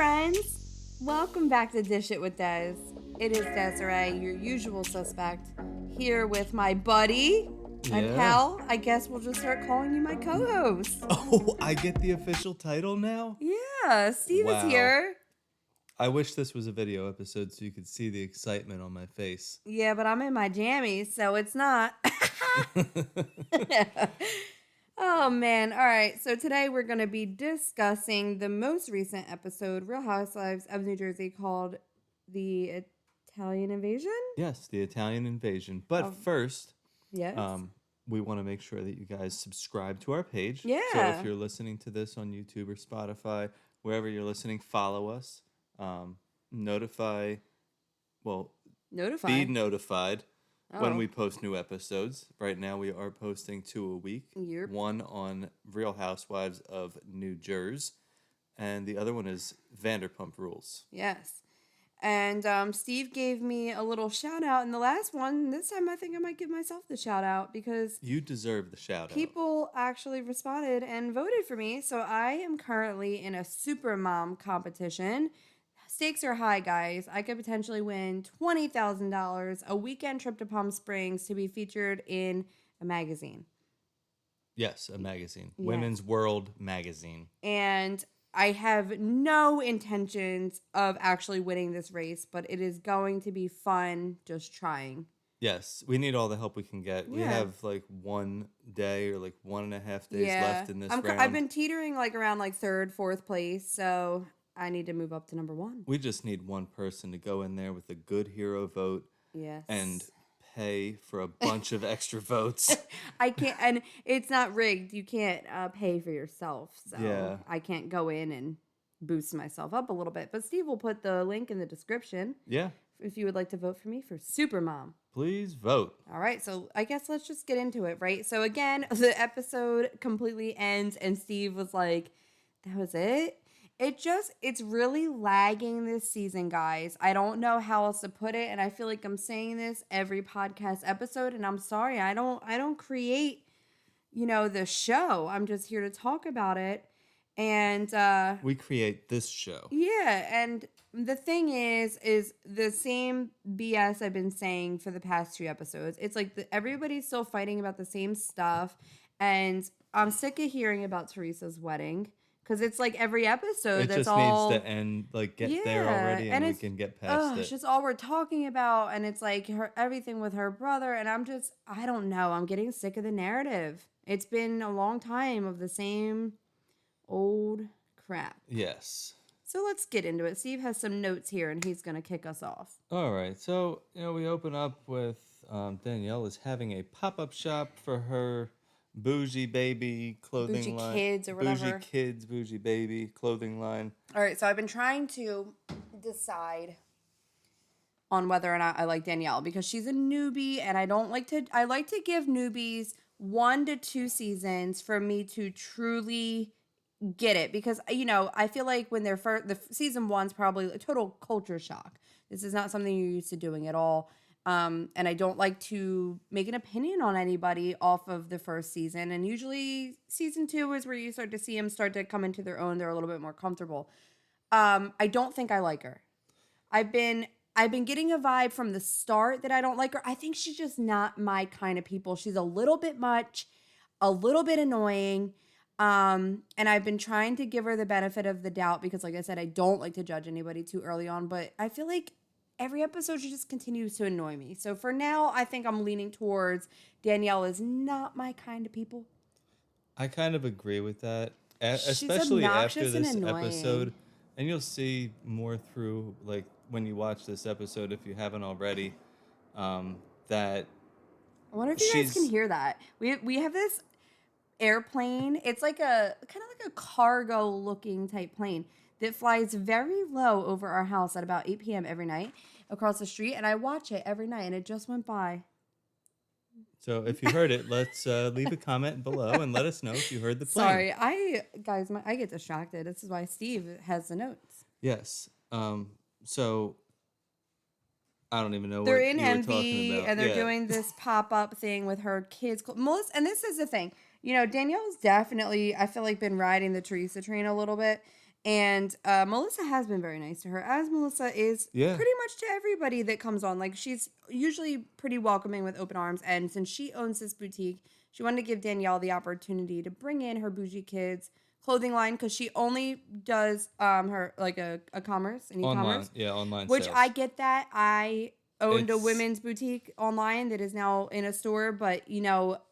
friends. Welcome back to Dish It with Des. It is Desiree, your usual suspect, here with my buddy, my pal. I guess we'll just start calling you my co-host. Oh, I get the official title now? Yeah, Steve is here. I wish this was a video episode so you could see the excitement on my face. Yeah, but I'm in my jammies, so it's not. Oh man. All right. So today we're going to be discussing the most recent episode, Real Housewives of New Jersey, called The Italian Invasion? Yes, the Italian invasion. But first, yes. We want to make sure that you guys subscribe to our page. Yeah. So if you're listening to this on YouTube or Spotify, wherever you're listening, follow us. Notify. Be notified when we post new episodes. Right now we are posting 2 a week. Yep. One on Real Housewives of New Jersey, and the other one is Vanderpump Rules. Yes. And Steve gave me a little shout out in the last one. This time I think I might give myself the shout out because you deserve the shout out. People actually responded and voted for me. So I am currently in a super mom competition. Stakes are high, guys. I could potentially win $20,000, a weekend trip to Palm Springs to be featured in a magazine. Yes, a magazine. Yes. Women's World magazine. And I have no intentions of actually winning this race, but it is going to be fun just trying. Yes, we need all the help we can get. Yeah. We have like 1 day or like 1.5 days left in this round. I've been teetering like around like 3rd, 4th place, so I need to move up to number 1. We just need one person to go in there with a good hero vote. Yes. And pay for a bunch of extra votes. I can't, and it's not rigged. You can't pay for yourself. So yeah. I can't go in and boost myself up a little bit. But Steve will put the link in the description. Yeah. If you would like to vote for me for Supermom. Please vote. All right. So I guess let's just get into it, right? So again, the episode completely ends and Steve was like, that was it? It's really lagging this season, guys. I don't know how else to put it, and I feel like I'm saying this every podcast episode, and I'm sorry. I don't create, the show. I'm just here to talk about it. And we create this show. Yeah, and the thing is the same BS I've been saying for the past 2 episodes. It's like everybody's still fighting about the same stuff, and I'm sick of hearing about Teresa's wedding. Because it's like every episode needs to end, like get there already and we can get past it. It's just all we're talking about. And it's like everything with her brother. And I don't know. I'm getting sick of the narrative. It's been a long time of the same old crap. Yes. So let's get into it. Steve has some notes here and he's going to kick us off. All right. So, we open up with Danielle is having a pop-up shop for her bougie baby clothing line. Bougie kids or whatever. Bougie kids, bougie baby clothing line. All right, so I've been trying to decide on whether or not I like Danielle because she's a newbie and I like to give newbies 1 to 2 seasons for me to truly get it because I feel like when they're the season 1's probably a total culture shock. This is not something you're used to doing at all. And I don't like to make an opinion on anybody off of the first season. And usually season 2 is where you start to see them start to come into their own. They're a little bit more comfortable. I don't think I like her. I've been getting a vibe from the start that I don't like her. I think she's just not my kind of people. She's a little bit much, a little bit annoying. And I've been trying to give her the benefit of the doubt because like I said, I don't like to judge anybody too early on, but I feel like every episode she just continues to annoy me. So for now, I think I'm leaning towards Danielle is not my kind of people. I kind of agree with that, especially after this episode. And you'll see more through, like, when you watch this episode, if you haven't already, that I wonder if you guys can hear that. We have this airplane. It's like a kind of like a cargo looking type plane that flies very low over our house at about 8 p.m. every night across the street, and I watch it every night, and it just went by. So if you heard it, let's leave a comment below and let us know if you heard the plane. Sorry, I get distracted. This is why Steve has the notes. Yes. So I don't even know they're what in you Envy, were talking about. And they're doing this pop-up thing with her kids. Melissa, and this is the thing. Danielle's definitely, I feel like, been riding the Teresa train a little bit. And Melissa has been very nice to her, as Melissa is Yeah. pretty much to everybody that comes on. Like, she's usually pretty welcoming with open arms. And since she owns this boutique, she wanted to give Danielle the opportunity to bring in her bougie kids clothing line, because she only does her like a commerce, an Online. e-commerce, Yeah, online which sales. I get that. I owned a It's women's boutique online that is now in a store, but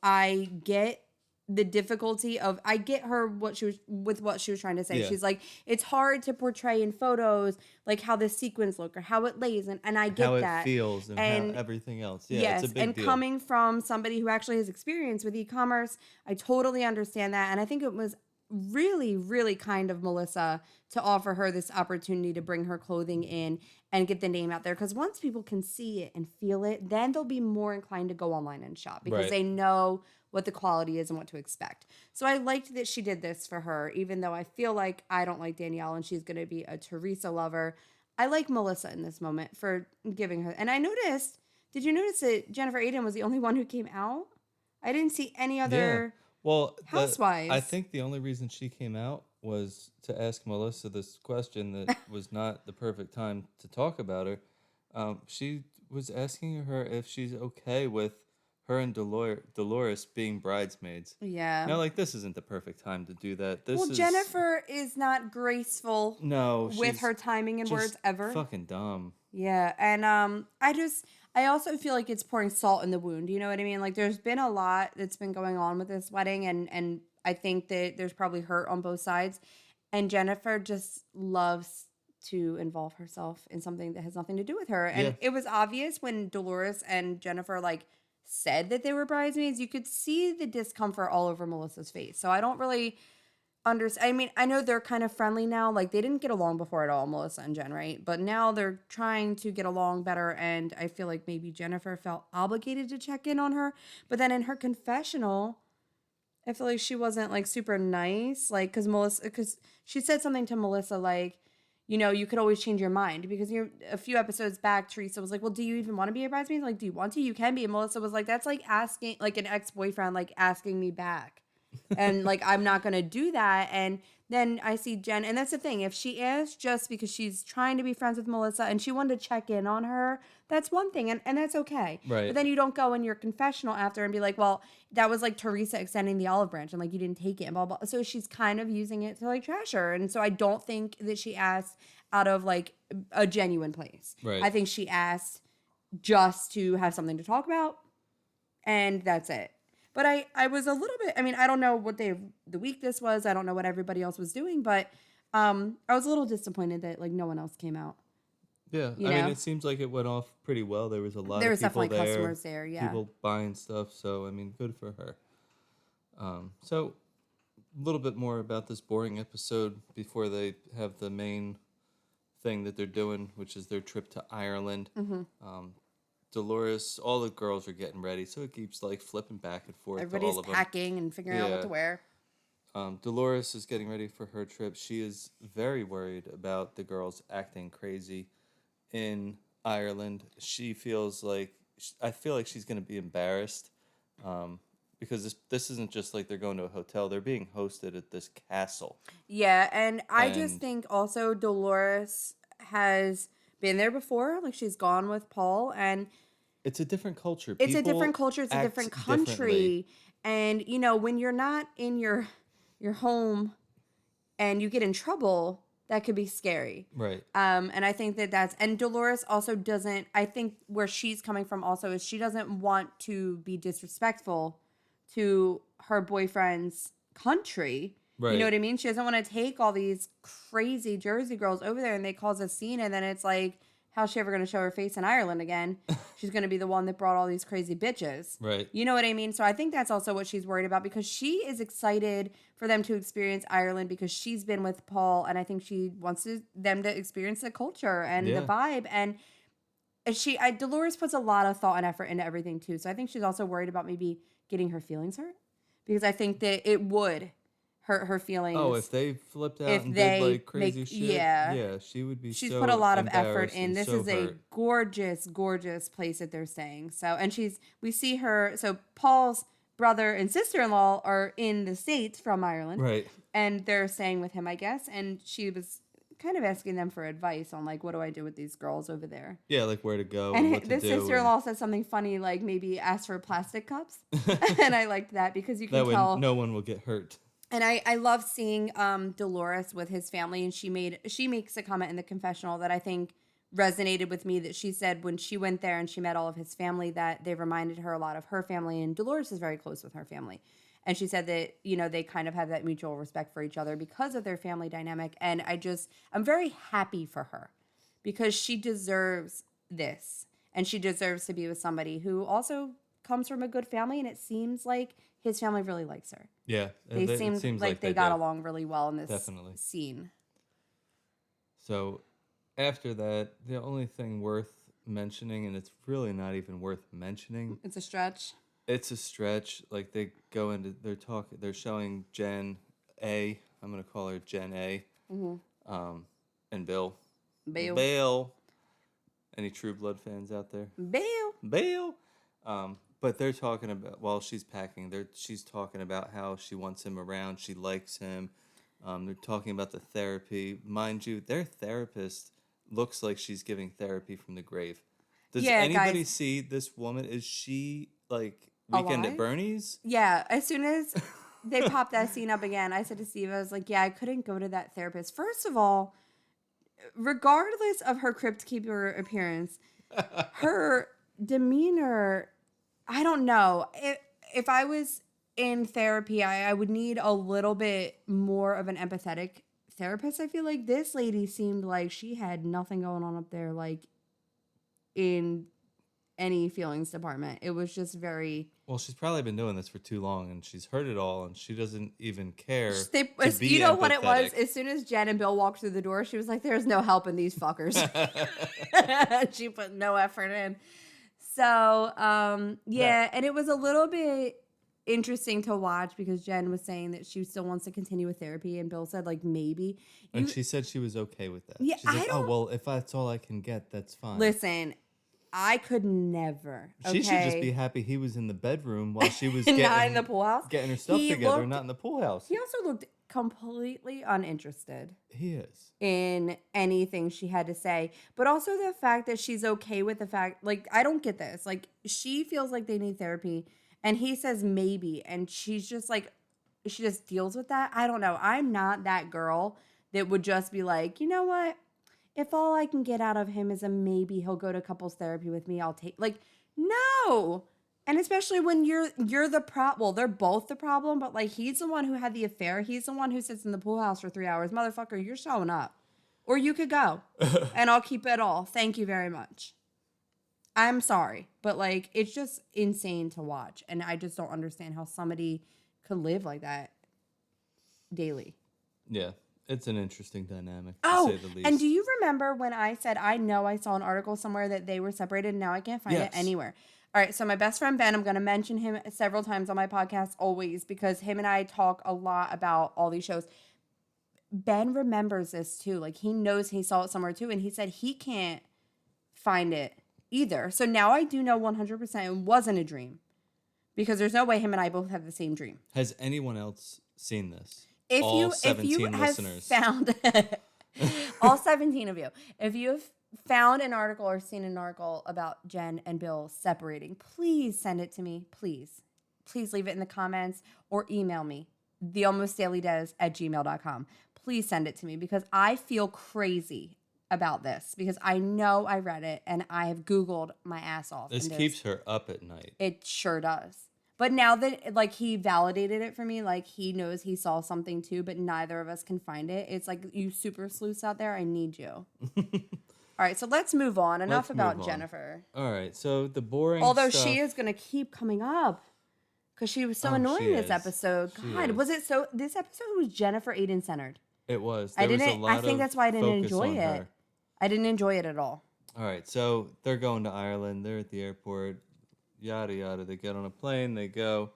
I get the difficulty of, I get her what she was trying to say. Yeah. She's like, it's hard to portray in photos like how the sequins look or how it lays, and I get how it that. feels and how And everything else. Yeah, it's a yes, big and deal. coming from somebody who actually has experience with e-commerce, I totally understand that. And I think it was really, really kind of Melissa to offer her this opportunity to bring her clothing in and get the name out there. Because once people can see it and feel it, then they'll be more inclined to go online and shop, because Right. they know what the quality is and what to expect. So I liked that she did this for her, even though I feel like I don't like Danielle and she's going to be a Teresa lover. I like Melissa in this moment for giving her. And I noticed, did you notice that Jennifer Aiden was the only one who came out? I didn't see any Yeah. other Well, I housewives. think the only reason she came out was to ask Melissa this question that was not the perfect time to talk about her. She was asking her if she's okay with her and Dolores being bridesmaids. Yeah. Now, like, this isn't the perfect time to do that. Well, This is Jennifer is not graceful no, with she's her timing and just words ever. fucking dumb. Yeah, and I also feel like it's pouring salt in the wound. You know what I mean? Like, there's been a lot that's been going on with this wedding, and I think that there's probably hurt on both sides. And Jennifer just loves to involve herself in something that has nothing to do with her. Yeah. And it was obvious when Dolores and Jennifer like said that they were bridesmaids. You could see the discomfort all over Melissa's face. So I don't really understand. I mean, I know they're kind of friendly now. Like, they didn't get along before at all, Melissa and Jen, right? But now they're trying to get along better. And I feel like maybe Jennifer felt obligated to check in on her. But then in her confessional, I feel like she wasn't like super nice. Like, because she said something to Melissa like, you could always change your mind, because a few episodes back, Teresa was like, well, do you even want to be a bridesmaid? Like, do you want to? You can be. And Melissa was like, that's like asking, like an ex-boyfriend, like asking me back. And like, I'm not going to do that. And then I see Jen, and that's the thing. If she is just because she's trying to be friends with Melissa and she wanted to check in on her, that's one thing. And that's okay. Right. But then you don't go in your confessional after and be like, well, that was like Teresa extending the olive branch and like, you didn't take it and blah, blah. So she's kind of using it to like trash her. And so I don't think that she asked out of like a genuine place. Right. I think she asked just to have something to talk about, and that's it. But I was a little bit, I mean, I don't know what day of the week this was. I don't know what everybody else was doing, but I was a little disappointed that like no one else came out. Yeah, I mean, it seems like it went off pretty well. There was a lot There of was people definitely there, customers there, yeah. people buying stuff. So, I mean, good for her. So, a little bit more about this boring episode before they have the main thing that they're doing, which is their trip to Ireland. Delores, all the girls are getting ready, so it keeps like flipping back and forth. Everybody's to all of packing and figuring out what to wear. Delores is getting ready for her trip. She is very worried about the girls acting crazy in Ireland. She feels like, I feel like she's going to be embarrassed because this isn't just like they're going to a hotel. They're being hosted at this castle. Yeah, and I just think also Delores has been there before. Like, she's gone with Paul, and it's a different culture. It's a different culture. It's a different country. And, when you're not in your home and you get in trouble, that could be scary. Right. And I think and Dolores also doesn't, I think where she's coming from also is she doesn't want to be disrespectful to her boyfriend's country. Right. You know what I mean? She doesn't want to take all these crazy Jersey girls over there and they cause a scene, and then it's like, how's she ever going to show her face in Ireland again? She's going to be the one that brought all these crazy bitches. Right. You know what I mean? So I think that's also what she's worried about, because she is excited for them to experience Ireland because she's been with Paul, and I think she wants them to experience the culture and the vibe. And Dolores puts a lot of thought and effort into everything too. So I think she's also worried about maybe getting her feelings hurt, because I think that it would hurt her feelings. Oh, if they flipped out and did like crazy shit, yeah, she would be. She's so put a lot of effort in. This so is a gorgeous, gorgeous place that they're staying. So, and we see her. So Paul's brother and sister-in-law are in the States from Ireland. Right. And they're staying with him, I guess. And she was kind of asking them for advice on, like, what do I do with these girls over there? Yeah, like where to go and what to the do. sister-in-law said something funny, like maybe ask for plastic cups. And I liked that because you can tell. No one will get hurt. And I love seeing Delores with his family. And she makes a comment in the confessional that I think resonated with me, that she said when she went there and she met all of his family that they reminded her a lot of her family. And Delores is very close with her family. And she said that, you know, they kind of have that mutual respect for each other because of their family dynamic. And I'm very happy for her because she deserves this. And she deserves to be with somebody who also comes from a good family. And it seems like his family really likes her. Yeah. They seemed like they got along really well in this scene. So after that, the only thing worth mentioning, and it's really not even worth mentioning. It's a stretch. It's a stretch. Like they're showing Jen A. I'm going to call her Jen A. Mm-hmm. And Bill. Bale. Any True Blood fans out there? Bale. But they're talking about, while she's packing, she's talking about how she wants him around. She likes him. They're talking about the therapy. Mind you, their therapist looks like she's giving therapy from the grave. Does anybody see this woman? Is she like Weekend at Bernie's? Yeah. As soon as they popped that scene up again, I said to Steve, I was like, yeah, I couldn't go to that therapist. First of all, regardless of her Crypt Keeper appearance, her demeanor, I don't know. If I was in therapy, I would need a little bit more of an empathetic therapist. I feel like this lady seemed like she had nothing going on up there, like in any feelings department. It was just very... Well, she's probably been doing this for too long, and she's heard it all, and she doesn't even care to be you know empathetic. What it was? As soon as Jen and Bill walked through the door, she was like, there's no help in these fuckers. She put no effort in. So, and it was a little bit interesting to watch because Jen was saying that she still wants to continue with therapy, and Bill said, like, maybe. And she said she was okay with that. Yeah, she's like, oh, well, if that's all I can get, that's fine. Listen, I could never. Okay? She should just be happy he was in the bedroom while she was getting, not in the pool house. Getting her stuff together, not in the pool house. He also looked completely uninterested. He is. In anything she had to say. But also the fact that she's okay with the fact, like, I don't get this. Like, she feels like they need therapy, and he says maybe, and she's just like, she just deals with that. I don't know. I'm not that girl that would just be like, you know what? If all I can get out of him is a maybe he'll go to couples therapy with me, I'll take, like, no. And especially when you're the problem. Well, they're both the problem, but like he's the one who had the affair. He's the one who sits in the pool house for 3 hours. Motherfucker, you're showing up. Or you could go and I'll keep it all. Thank you very much. I'm sorry, but like it's just insane to watch. And I just don't understand how somebody could live like that daily. Yeah. It's an interesting dynamic, to say the least. And do you remember when I said, I know I saw an article somewhere that they were separated, and now I can't find it anywhere. All right, so my best friend Ben, I'm going to mention him several times on my podcast, always, because him and I talk a lot about all these shows. Ben remembers this, too. Like, he knows he saw it somewhere, too, and he said he can't find it either. So now I do know 100% it wasn't a dream, because there's no way him and I both have the same dream. Has anyone else seen this? If you have found all 17 of you, if you have found an article or seen an article about Jen and Bill separating, please send it to me. Please leave it in the comments or email me, thealmostdailydes@gmail.com. Please send it to me because I feel crazy about this because I know I read it and I have Googled my ass off. This keeps her up at night. It sure does. But now that, like, he validated it for me, like, he knows he saw something, too, but neither of us can find it. It's like, you super sleuths out there, I need you. All right, so let's move on. Enough about Jennifer. All right, so the boring Although stuff... she is going to keep coming up because she was so annoying this episode. God, was it so... This episode was Jennifer Aiden-centered. It was. I think that's why I didn't enjoy it. I didn't enjoy it at all. All right, so they're going to Ireland. They're at the airport. Yada, yada. They get on a plane. They go.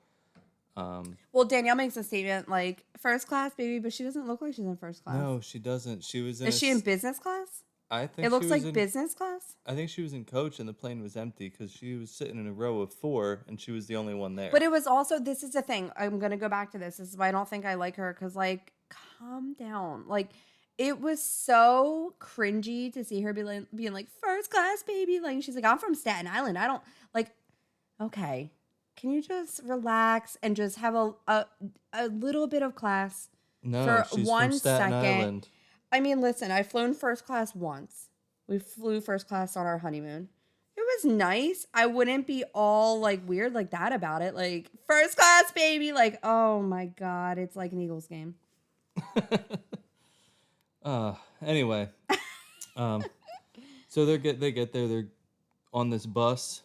Well, Danielle makes a statement like, first class, baby, but she doesn't look like she's in first class. No, she doesn't. She was in... Is she in business class? I think It she looks was like in. business class. I think she was in coach, and the plane was empty because she was sitting in a row of 4, and she was the only one there. But it was also, this is the thing. I'm gonna go back to this. This is why I don't think I like her. Because like, calm down. Like, it was so cringy to see her being like first class, baby. Like she's like, I'm from Staten Island. I don't like. Okay, can you just relax and just have a little bit of class No, for she's from one Staten second? Island. I mean, listen, I've flown first class once. We flew first class on our honeymoon. It was nice. I wouldn't be all like weird like that about it. Like first class, baby. Like, oh my God, it's like an Eagles game. Anyway, so they get there. They're on this bus.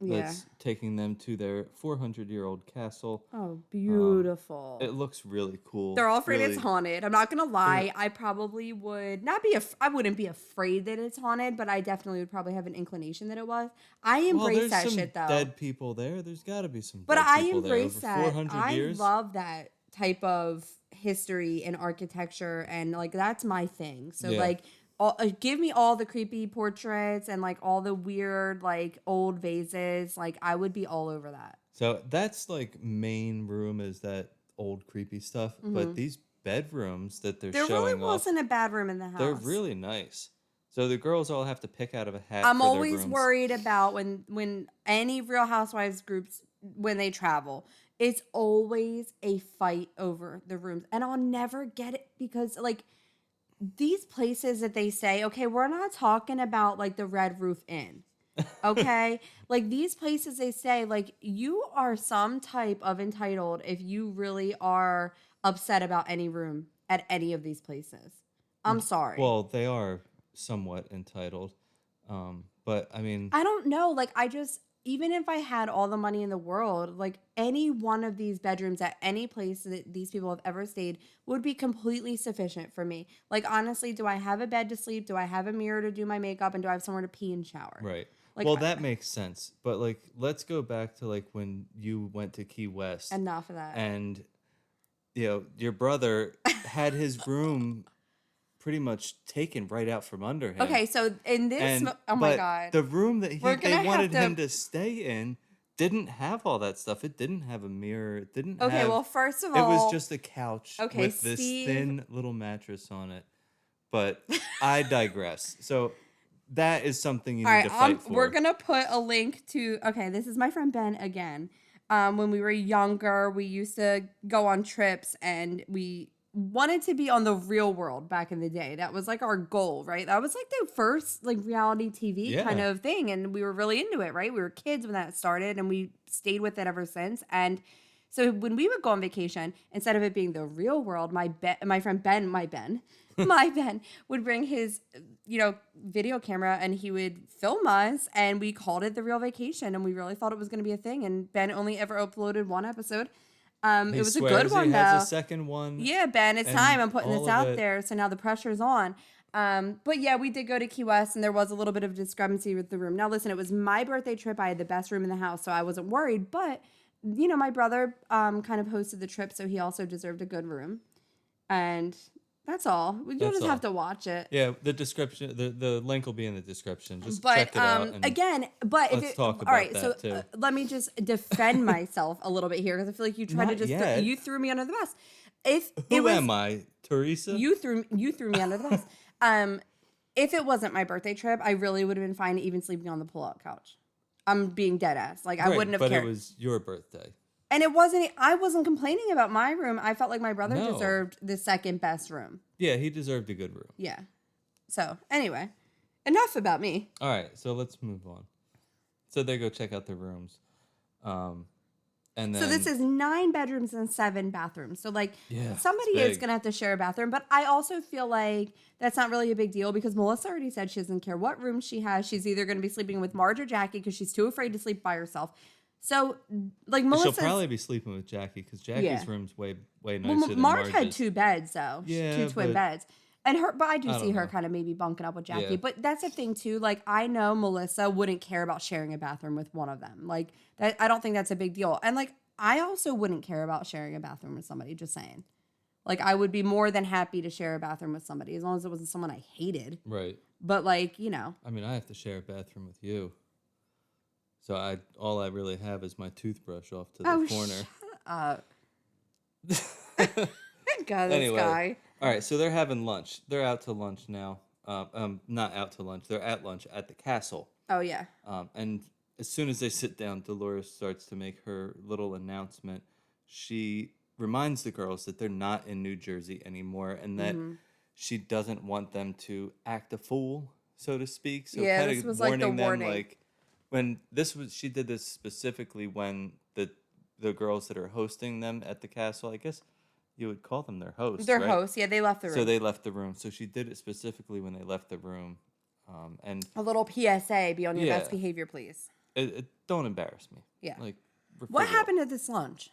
Yeah. That's taking them to their 400-year-old castle. Oh, beautiful. It looks really cool. They're all afraid really, it's haunted. I'm not gonna lie. I probably would not be. I wouldn't be afraid that it's haunted, but I definitely would probably have an inclination that it was. I embrace that shit though. Dead people there. There's got to be some. But dead I people embrace there. Over that. 400 years. I love that type of history and architecture, and like that's my thing. So Yeah. like, give me all the creepy portraits and like all the weird like old vases. Like I would be all over that. So that's like main room is that old creepy stuff, but these bedrooms that they're There showing really wasn't a bad room in the house. they're really nice. So the girls all have to pick out of a hat. I'm for their always rooms. worried about when any Real Housewives groups when they travel. It's always a fight over the rooms, and I'll never get it because like these places that they say, okay, we're not talking about like the Red Roof Inn. Okay? Like these places they say, like, you are some type of entitled if you really are upset about any room at any of these places. I'm sorry. Well, they are somewhat entitled. But I mean, I don't know. Like, even if I had all the money in the world, like any one of these bedrooms at any place that these people have ever stayed would be completely sufficient for me. Like, honestly, do I have a bed to sleep? Do I have a mirror to do my makeup? And do I have somewhere to pee and shower? right. Like, Well, that makes sense. But like, let's go back to like when you went to Key West. Enough of that. And, your brother had his room pretty much taken right out from under him. Okay, so in this, oh my God. The room that they wanted have to- him to stay in didn't have all that stuff. It didn't have a mirror. It didn't have... Okay, well, first of It all... was just a couch with this thin little mattress on it. But I digress. So that is something you need to fight for. We're going to put a link to... Okay, this is my friend Ben again. When we were younger, we used to go on trips and we wanted to be on the real world back in the day. That was like our goal, right? That was like the first like reality TV kind of thing. And we were really into it, right? We were kids when that started and we stayed with it ever since. And so when we would go on vacation, instead of it being the real world, my friend Ben, my Ben would bring his, video camera and he would film us and we called it The Real Vacation. And we really thought it was going to be a thing. And Ben only ever uploaded one episode. It was a good one, though. He has a second one. Yeah, Ben, it's time. I'm putting this out there, so now the pressure's on. But yeah, we did go to Key West, and there was a little bit of discrepancy with the room. Now, listen, it was my birthday trip. I had the best room in the house, so I wasn't worried. But, my brother kind of hosted the trip, so he also deserved a good room. And that's all. You'll just have to watch it. Yeah, the description, the link will be in the description. Just but, check it out. Let's talk about all right, that so too. Let me just defend myself a little bit here because I feel like you tried to just you threw me under the bus. Who am I, Teresa? You threw me under the bus. If it wasn't my birthday trip, I really would have been fine even sleeping on the pull-out couch. I'm being dead ass. Like I wouldn't have cared. But it was your birthday. And I wasn't complaining about my room. I felt like my brother deserved the second best room. Yeah, he deserved a good room. Yeah. So, anyway, enough about me. All right, so let's move on. So they go check out their rooms. And then... So this is 9 bedrooms and 7 bathrooms. So, somebody is going to have to share a bathroom. But I also feel like that's not really a big deal because Melissa already said she doesn't care what room she has. She's either going to be sleeping with Marge or Jackie because she's too afraid to sleep by herself. So, Melissa... She'll probably be sleeping with Jackie because Jackie's room's way nicer than Marge's. Marge had 2 beds, though. Yeah, 2 twin beds. But I do see her know. kind of maybe bunking up with Jackie. Yeah. But that's the thing, too. Like, I know Melissa wouldn't care about sharing a bathroom with one of them. Like, I don't think that's a big deal. And, I also wouldn't care about sharing a bathroom with somebody, just saying. Like, I would be more than happy to share a bathroom with somebody as long as it wasn't someone I hated. Right. But, like, you know. I mean, I have to share a bathroom with you. So all I really have is my toothbrush off to the corner. Shut up. God, this anyway, guy. All right, so they're having lunch. They're out to lunch now. Not out to lunch. They're at lunch at the castle. Oh, yeah. And as soon as they sit down, Delores starts to make her little announcement. She reminds the girls that they're not in New Jersey anymore and that she doesn't want them to act a fool, so to speak. So yeah, kind this of was warning like the warning. them, like when she did this specifically when the girls that are hosting them at the castle, I guess you would call them their hosts. Their right? hosts, yeah, they left the room. So they left the room. So she did it specifically when they left the room. And a little PSA, be on your best behavior, please. Don't embarrass me. Yeah. Like, what happened at this lunch?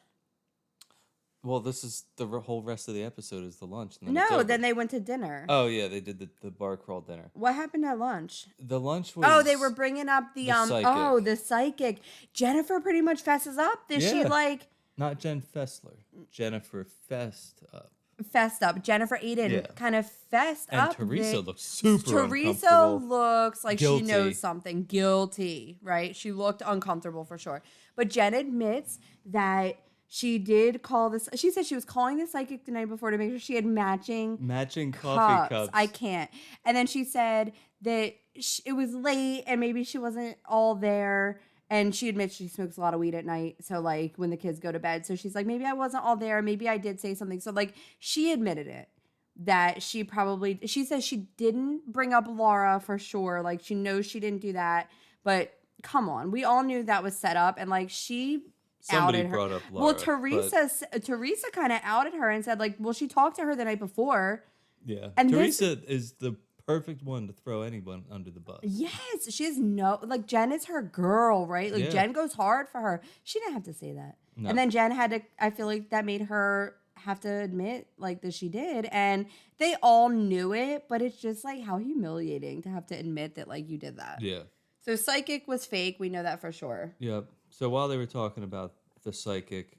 Well, this is the whole rest of the episode is the lunch. And then then they went to dinner. Oh, yeah, they did the bar crawl dinner. What happened at lunch? The lunch was... Oh, they were bringing up the psychic. the psychic. Jennifer pretty much fesses up. Did she, like... Not Jen Fessler. Jennifer fessed up. Fessed up. Jennifer Aiden kind of fessed up. And Teresa looks super Teresa uncomfortable. Looks like Guilty. she knows something. Guilty, right? She looked uncomfortable for sure. But Jen admits that she did call this. She said she was calling the psychic the night before to make sure she had matching coffee cups. I can't. And then she said that it was late and maybe she wasn't all there. And she admits she smokes a lot of weed at night. So, like, when the kids go to bed. So she's like, maybe I wasn't all there. Maybe I did say something. So, like, she admitted it. That she says she didn't bring up Laura for sure. Like, she knows she didn't do that. But, come on. We all knew that was set up. And, like, Somebody outed her. brought up Laura. Well, Teresa kind of outed her and said, like, well, she talked to her the night before. Yeah. And Teresa is the perfect one to throw anyone under the bus. Yes, she has Jen is her girl, right? Like, Jen goes hard for her. She didn't have to say that. No. And then Jen had to, I feel like that made her have to admit, like, that she did. And they all knew it, but it's just, like, how humiliating to have to admit that, like, you did that. Yeah. So psychic was fake. We know that for sure. Yep. So while they were talking about the psychic,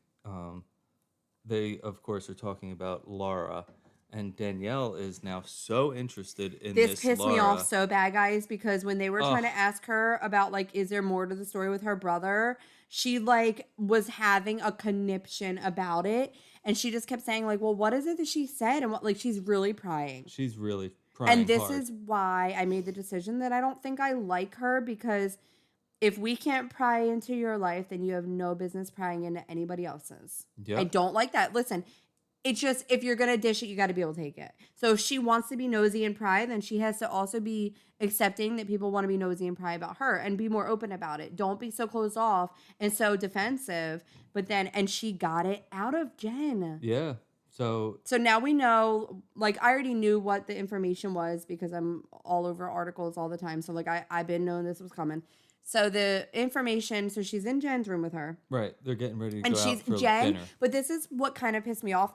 they, of course, are talking about Laura. And Danielle is now so interested in this pissed Laura. me off so bad, guys, because when they were trying to ask her about, like, is there more to the story with her brother, she, like, was having a conniption about it. And she just kept saying, like, well, what is it that she said? And what, like, she's really prying. She's really prying And this hard. is why I made the decision that I don't think I like her, because if we can't pry into your life, then you have no business prying into anybody else's. Yep. I don't like that. Listen, it's just, if you're going to dish it, you got to be able to take it. So if she wants to be nosy and pry, then she has to also be accepting that people want to be nosy and pry about her and be more open about it. Don't be so closed off and so defensive. But then, and she got it out of Jen. Yeah. So now we know, like, I already knew what the information was because I'm all over articles all the time. So, like, I've been knowing this was coming. So the information, so she's in Jen's room with her. Right. They're getting ready to go out for dinner. But this is what kind of pissed me off.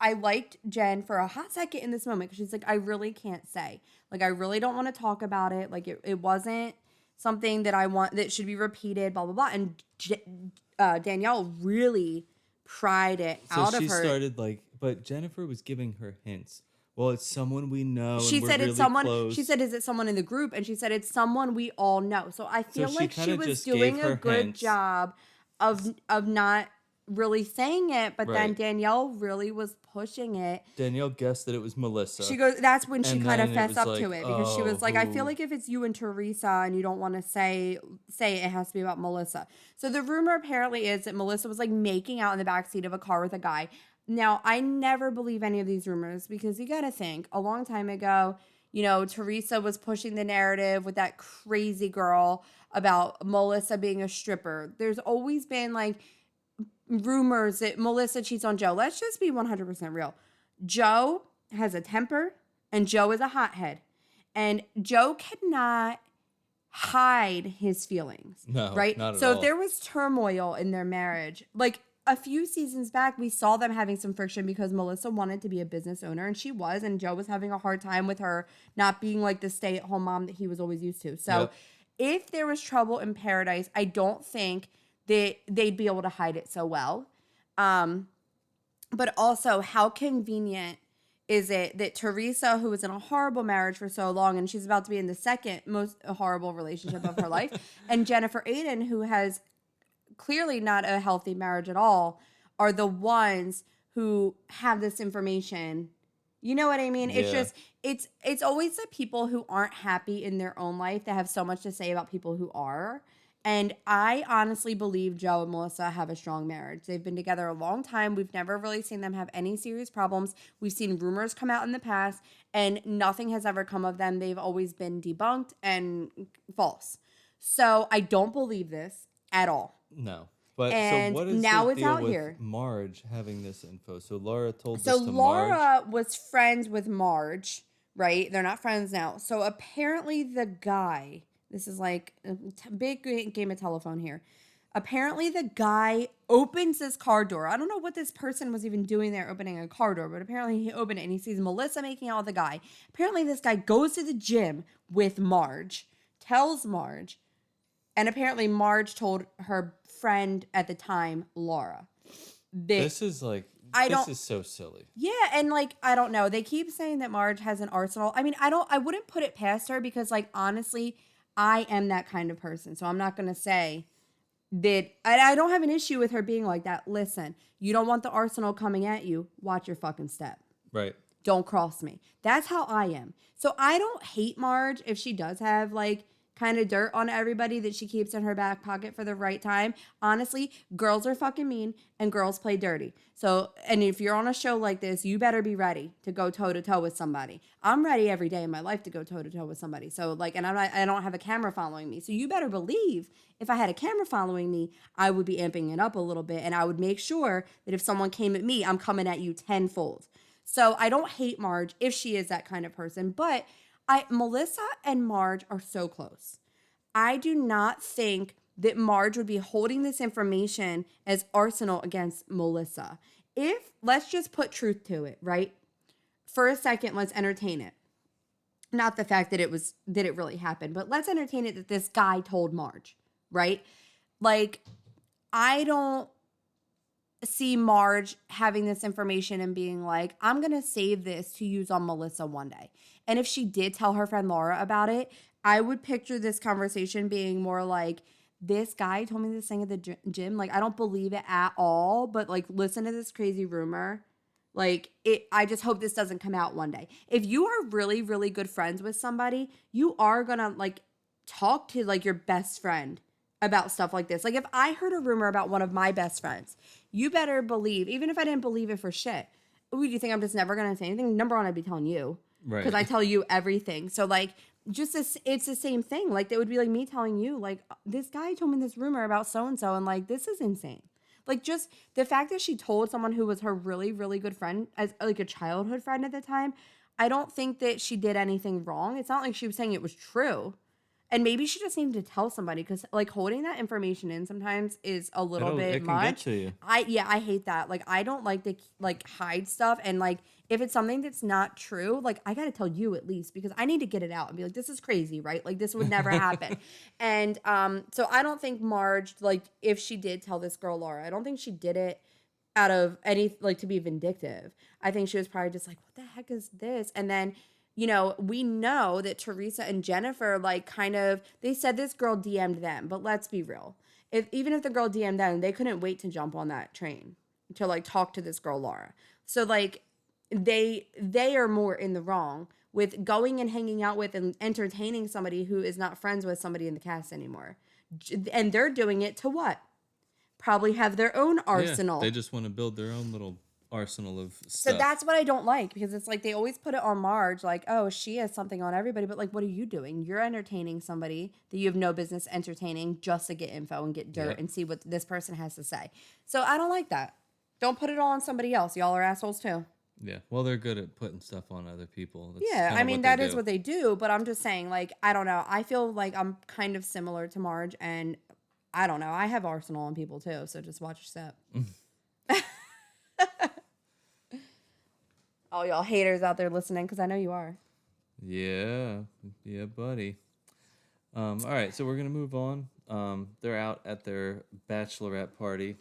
I liked Jen for a hot second in this moment because she's like, I really can't say. Like, I really don't want to talk about it. Like, it wasn't something that I want, that should be repeated, blah, blah, blah. And Danielle really pried it out of her. So she started, like, but Jennifer was giving her hints. Well, it's someone we know. She said it's someone. Close. She said, "Is it someone in the group?" And she said, "It's someone we all know." So I feel like she was doing a good job of not really saying it, but then Danielle really was pushing it. Danielle guessed that it was Melissa. She goes. That's when she kind of fessed up to it because she was like, "I feel like if it's you and Teresa and you don't want to say it has to be about Melissa." So the rumor apparently is that Melissa was, like, making out in the backseat of a car with a guy. Now, I never believe any of these rumors because you got to think, a long time ago, you know, Teresa was pushing the narrative with that crazy girl about Melissa being a stripper. There's always been, like, rumors that Melissa cheats on Joe. Let's just be 100% real. Joe has a temper and Joe is a hothead. And Joe cannot hide his feelings. No, right? Not at all. all. If there was turmoil in their marriage, like, a few seasons back, we saw them having some friction because Melissa wanted to be a business owner, and she was, and Joe was having a hard time with her not being, like, the stay-at-home mom that he was always used to. So if there was trouble in paradise, I don't think that they'd be able to hide it so well. But also, how convenient is it that Teresa, who was in a horrible marriage for so long, and she's about to be in the second most horrible relationship of her life, and Jennifer Aiden, who has clearly not a healthy marriage at all, are the ones who have this information. You know what I mean? It's Yeah. just it's always the people who aren't happy in their own life that have so much to say about people who are. And I honestly believe Joe and Melissa have a strong marriage. They've been together a long time. We've never really seen them have any serious problems. We've seen rumors come out in the past, and nothing has ever come of them. They've always been debunked and false. So I don't believe this at all. No. But so And what is the now it's deal out with here. Marge having this info? So Laura told So this to Marge. Laura was friends with Marge, right? They're not friends now. So apparently the guy, this is like a big game of telephone here. Apparently the guy opens this car door. I don't know what this person was even doing there opening a car door, but apparently he opened it and he sees Melissa making out with the guy. Apparently this guy goes to the gym with Marge, tells Marge, and apparently Marge told her friend at the time, Laura, that This is like I this don't is so silly. yeah, and like I don't know. They keep saying that Marge has an arsenal. I mean, I wouldn't put it past her because like honestly, I am that kind of person. So I'm not going to say that I don't have an issue with her being like that. Listen, you don't want the arsenal coming at you. Watch your fucking step. Right. Don't cross me. That's how I am. So I don't hate Marge if she does have like kind of dirt on everybody that she keeps in her back pocket for the right time. Honestly, girls are fucking mean and girls play dirty. So, and if you're on a show like this, you better be ready to go toe to toe with somebody. I'm ready every day in my life to go toe to toe with somebody. So like, and I don't have a camera following me. So you better believe if I had a camera following me, I would be amping it up a little bit and I would make sure that if someone came at me, I'm coming at you tenfold. So I don't hate Marge if she is that kind of person, but Melissa and Marge are so close. I do not think that Marge would be holding this information as arsenal against Melissa. If let's just put truth to it, right? For a second, let's entertain it. Not the fact that it really happened, but let's entertain it that this guy told Marge, right? Like I don't see Marge having this information and being like, I'm going to save this to use on Melissa one day. And if she did tell her friend Laura about it, I would picture this conversation being more like, this guy told me this thing at the gym. Like, I don't believe it at all, but like, listen to this crazy rumor. Like, I just hope this doesn't come out one day. If you are really, really good friends with somebody, you are going to like talk to like your best friend about stuff like this. Like if I heard a rumor about one of my best friends, you better believe, even if I didn't believe it for shit, ooh, do you think I'm just never going to say anything? Number one, I'd be telling you because I Right. tell you everything. So like just this, it's the same thing. Like it would be like me telling you like this guy told me this rumor about so-and-so and like this is insane. Like just the fact that she told someone who was her really, really good friend as like a childhood friend at the time, I don't think that she did anything wrong. It's not like she was saying it was true. And maybe she just needed to tell somebody because like holding that information in sometimes is a little bit It can get much. to you. I hate that. Like I don't like to like hide stuff and like if it's something that's not true, like I got to tell you at least because I need to get it out and be like this is crazy, right? Like this would never happen. And so I don't think Marge like if she did tell this girl Laura, I don't think she did it out of any like to be vindictive. I think she was probably just like what the heck is this? And then we know that Teresa and Jennifer, like, kind of, they said this girl DM'd them, but let's be real. Even if the girl DM'd them, they couldn't wait to jump on that train to, like, talk to this girl, Laura. So, like, they are more in the wrong with going and hanging out with and entertaining somebody who is not friends with somebody in the cast anymore. And they're doing it to what? Probably have their own Yeah. arsenal. They just want to build their own little arsenal of So stuff. that's what I don't like because it's like they always put it on Marge, like, oh, she has something on everybody. But like, what are you doing? You're entertaining somebody that you have no business entertaining just to get info and get dirt Yep. and see what this person has to say. So I don't like that. Don't put it all on somebody else. Y'all are assholes too. Yeah. Well, they're good at putting stuff on other people. That's Yeah, kind I of mean, what they that is do. what they do. But I'm just saying, like, I don't know. I feel like I'm kind of similar to Marge and I don't know. I have arsenal on people too. So just watch your step. All y'all haters out there listening because I know you are. Yeah. Yeah, buddy. All right, so we're gonna move on. They're out at their bachelorette party.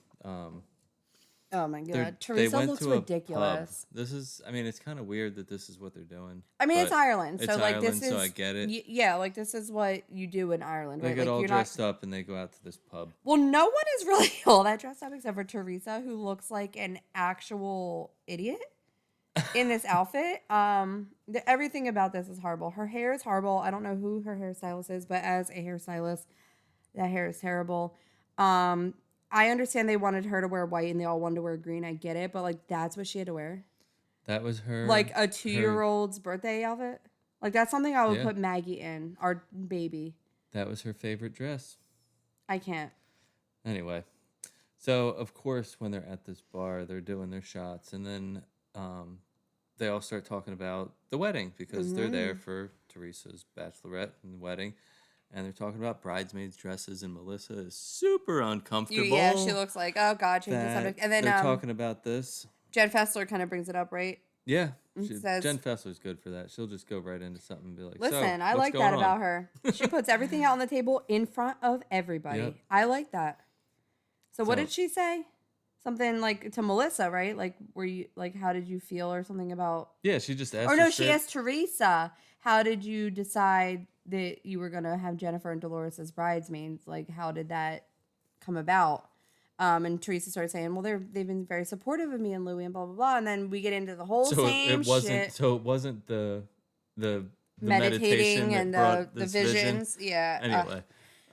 Oh my God. They Teresa went looks to a pub. ridiculous. This is, I mean, it's kind of weird that this is what they're doing. I mean, it's Ireland. It's So, like, Ireland, this is. so I get it. Yeah, like, this is what you do in Ireland, They right? get Like, all you're dressed not. up and they go out to this pub. Well, no one is really all that dressed up except for Teresa, who looks like an actual idiot in this outfit. Everything about this is horrible. Her hair is horrible. I don't know who her hairstylist is, but as a hairstylist, that hair is terrible. I understand they wanted her to wear white and they all wanted to wear green. I get it, but like that's what she had to wear. That was her. Like a 2-year-old's birthday outfit. Like that's something I would Yeah. put Maggie in, our baby. That was her favorite dress. I can't. Anyway, so of course when they're at this bar, they're doing their shots, and then they all start talking about the wedding because they're there for Teresa's bachelorette and wedding. And they're talking about bridesmaids' dresses, and Melissa is super uncomfortable. Yeah, she looks like, oh God, change the subject. And then they're talking about this. Jen Fessler kind of brings it up, right? Yeah, Says, Jen Fessler's good for that. She'll just go right into something and be like, listen, so, I like that on? about her. She puts everything out on the table in front of everybody. Yep. I like that. So what did she say? Something like to Melissa, right? Like, were you like, how did you feel or something about? Yeah, she just asked. Or no, she asked Teresa, how did you decide that you were gonna have Jennifer and Delores as bridesmaids? Like, how did that come about? And Teresa started saying, well, they've been very supportive of me and Louie and blah blah blah. And then we get into the whole same shit. So it wasn't the meditating meditation and that the brought this visions. vision. Yeah. Anyway,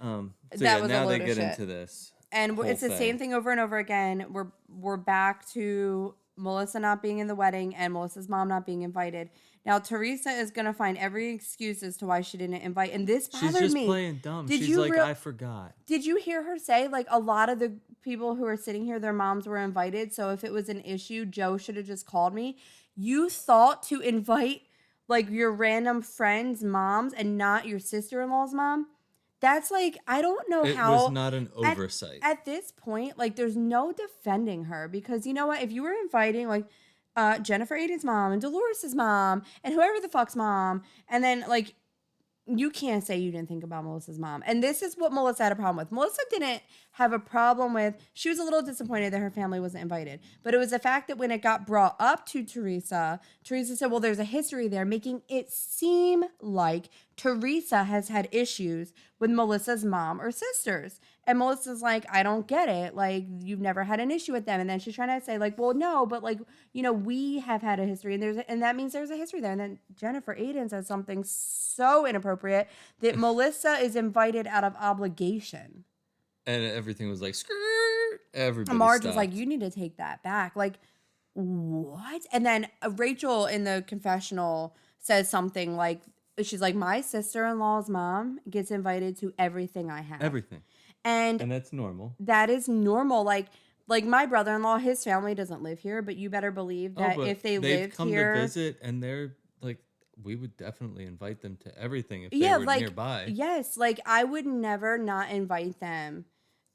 so that was a now load they of get shit. into this. And it's the same thing over and over again. We're back to Melissa not being in the wedding and Melissa's mom not being invited. Now Teresa is gonna find every excuse as to why she didn't invite, and this bothered me. She's just playing dumb. She's like, I forgot. Did you hear her say like a lot of the people who are sitting here, their moms were invited, so if it was an issue, Joe should have just called me? You thought to invite like your random friends' moms and not your sister-in-law's mom? That's like, I don't know how. It was not an oversight. At this point, like, there's no defending her because you know what? If you were inviting, like, Jennifer Aden's mom and Dolores' mom and whoever the fuck's mom, and then, like, you can't say you didn't think about Melissa's mom. And this is what Melissa had a problem with. Melissa didn't have a problem with, she was a little disappointed that her family wasn't invited. But it was the fact that when it got brought up to Teresa said, well, there's a history there, making it seem like Teresa has had issues with Melissa's mom or sisters. And Melissa's like, I don't get it. Like, you've never had an issue with them. And then she's trying to say, like, well, no, but like, you know, we have had a history and that means there's a history there. And then Jennifer Aden says something so inappropriate that Melissa is invited out of obligation. And everything was like, skirt. Everybody Marge stopped. was like, you need to take that back. Like, what? And then Rachel in the confessional says something like, she's like, my sister-in-law's mom gets invited to everything I have. Everything. And that's normal. That is normal. Like my brother-in-law, his family doesn't live here, but you better believe that if they lived come here, to visit, and they're like, we would definitely invite them to everything if they were nearby. Yes, like I would never not invite them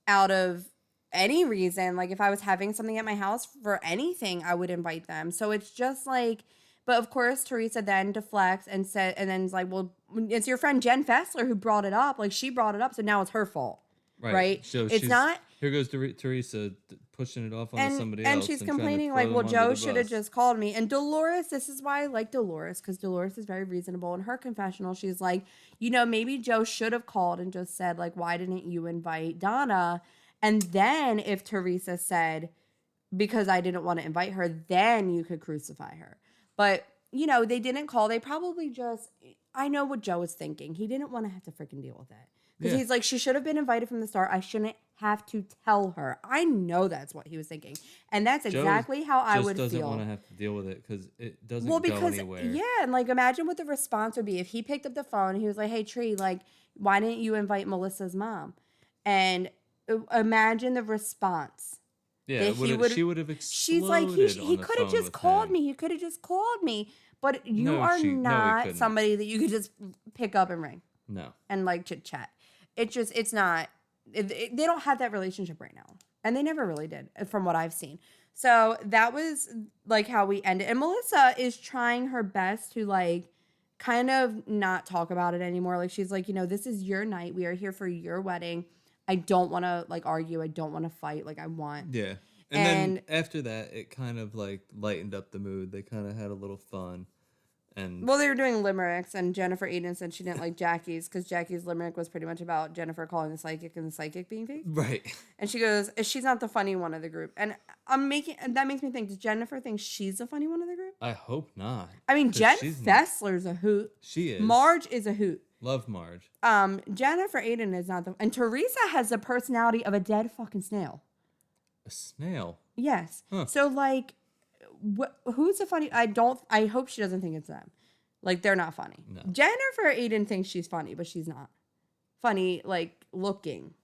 out of any reason. Like if I was having something at my house for anything, I would invite them. So it's just like, but of course, Teresa then deflects and said, and then is like, well, it's your friend Jen Fessler who brought it up. Like she brought it up, so now it's her fault. Right. So it's not. Here goes Teresa pushing it off on somebody else. And she's complaining like, well, Joe should have just called me. And Delores, this is why I like Delores, because Delores is very reasonable. In her confessional, she's like, you know, maybe Joe should have called and just said, like, why didn't you invite Donna? And then if Teresa said, because I didn't want to invite her, then you could crucify her. But, you know, they didn't call. They probably just, I know what Joe was thinking. He didn't want to have to freaking deal with it. Because he's like, she should have been invited from the start. I shouldn't have to tell her. I know that's what he was thinking. And that's exactly how I would feel. Just doesn't want to have to deal with it because it doesn't go anywhere. Yeah, and like imagine what the response would be if he picked up the phone and he was like, hey, Tree, like, why didn't you invite Melissa's mom? And imagine the response. Yeah, she would have exploded. She's like, he could have just called me. He could have just called me. But you are not somebody that you could just pick up and ring. No. And like chit chat. It's not, they don't have that relationship right now. And they never really did, from what I've seen. So that was like how we ended. And Melissa is trying her best to like kind of not talk about it anymore. Like she's like, you know, this is your night. We are here for your wedding. I don't want to like argue. I don't want to fight. Like I want. Yeah. And then after that, it kind of like lightened up the mood. They kind of had a little fun. And well, they were doing limericks, and Jennifer Aiden said she didn't like Jackie's because Jackie's limerick was pretty much about Jennifer calling the psychic and the psychic being fake. Right. And she goes, she's not the funny one of the group. And that makes me think, does Jennifer think she's the funny one of the group? I hope not. I mean, Jen Fessler's a hoot. She is. Marge is a hoot. Love Marge. Jennifer Aiden is not and Teresa has the personality of a dead fucking snail. A snail? Yes. Huh. So like, who's the funny? I hope she doesn't think it's them. Like, they're not funny. No. Jennifer Aiden thinks she's funny, but she's not. Funny, like, looking.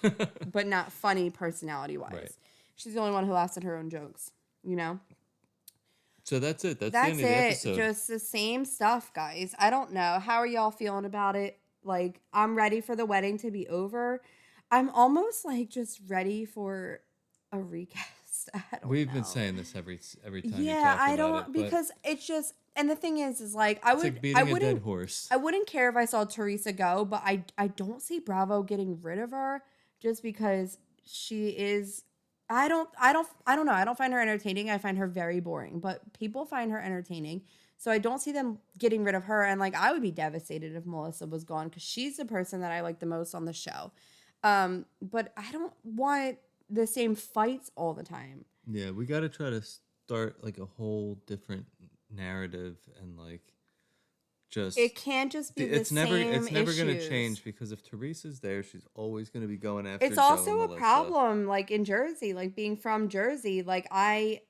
But not funny personality-wise. Right. She's the only one who laughs at her own jokes, you know? So that's it. That's the end of the episode. Just the same stuff, guys. I don't know. How are y'all feeling about it? Like, I'm ready for the wedding to be over. I'm almost, like, just ready for a recast. We've been saying this every time you talk about it. Yeah, I don't, because it's just, and the thing is like, I wouldn't a dead horse. I wouldn't care if I saw Teresa go, but I don't see Bravo getting rid of her just because she is, I don't know. I don't find her entertaining. I find her very boring, but people find her entertaining. So I don't see them getting rid of her. And like, I would be devastated if Melissa was gone because she's the person that I like the most on the show. But I don't want the same fights all the time. Yeah, we got to try to start like a whole different narrative and like just it can't just be it's never going to change because if Teresa's there, she's always going to be going after. It's also a problem like in Jersey, like being from Jersey, like I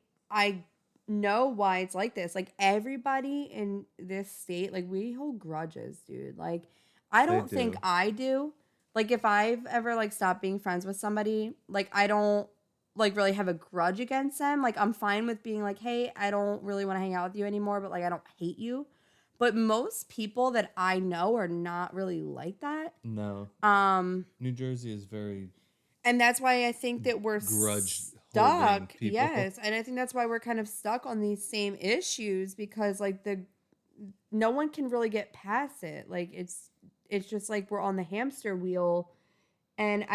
know why it's like this. Like everybody in this state, like we hold grudges, dude. Like I don't think I do. Like, if I've ever, like, stopped being friends with somebody, like, I don't, like, really have a grudge against them. Like, I'm fine with being like, hey, I don't really want to hang out with you anymore, but, like, I don't hate you. But most people that I know are not really like that. No. New Jersey is very... And that's why I think that we're stuck. Yes, and I think that's why we're kind of stuck on these same issues because, like, no one can really get past it. Like, it's just like we're on the hamster wheel. And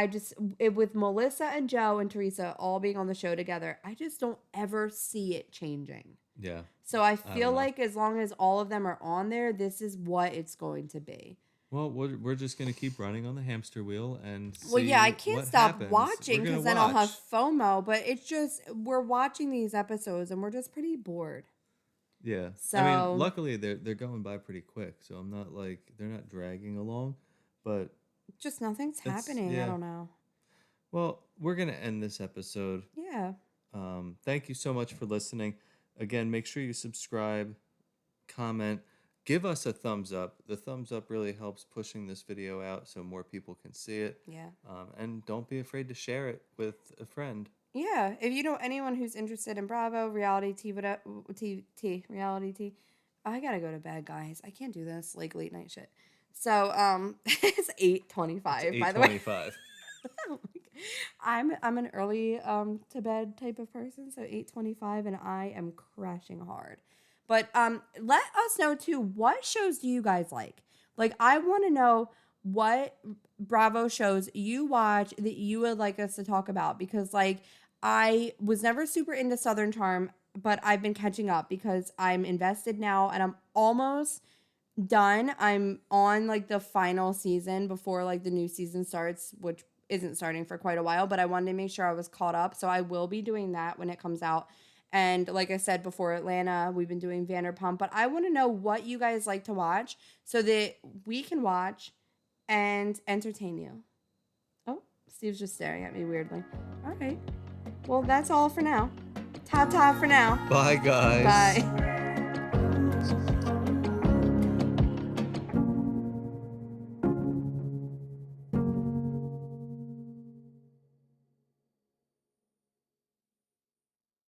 with Melissa and Joe and Teresa all being on the show together, I just don't ever see it changing. Yeah. So I feel like as long as all of them are on there, this is what it's going to be. Well, we're just going to keep running on the hamster wheel and see Well, yeah, I can't stop watching because then I'll have FOMO. But it's just, we're watching these episodes and we're just pretty bored. Yeah. So, I mean, luckily they're going by pretty quick. So I'm not like, they're not dragging along. But just nothing's happening. Yeah. I don't know. Well, we're going to end this episode. Yeah. Thank you so much for listening. Again, make sure you subscribe, comment, give us a thumbs up. The thumbs up really helps pushing this video out so more people can see it. Yeah. And don't be afraid to share it with a friend. Yeah. If you know anyone who's interested in Bravo, reality TV, I gotta go to bed, guys. I can't do this like late night shit. So it's 8:25. By the way. 8:25. I'm an early to bed type of person, so 8:25, and I am crashing hard. But let us know too, what shows do you guys like? Like, I want to know what Bravo shows you watch that you would like us to talk about, because like I was never super into Southern Charm, but I've been catching up because I'm invested now and I'm almost done. I'm on like the final season before like the new season starts, which isn't starting for quite a while, but I wanted to make sure I was caught up. So I will be doing that when it comes out. And like I said before, Atlanta, we've been doing Vanderpump, but I want to know what you guys like to watch so that we can watch and entertain you. Oh, Steve's just staring at me weirdly. All right. Well, that's all for now. Ta-ta for now. Bye, guys. Bye.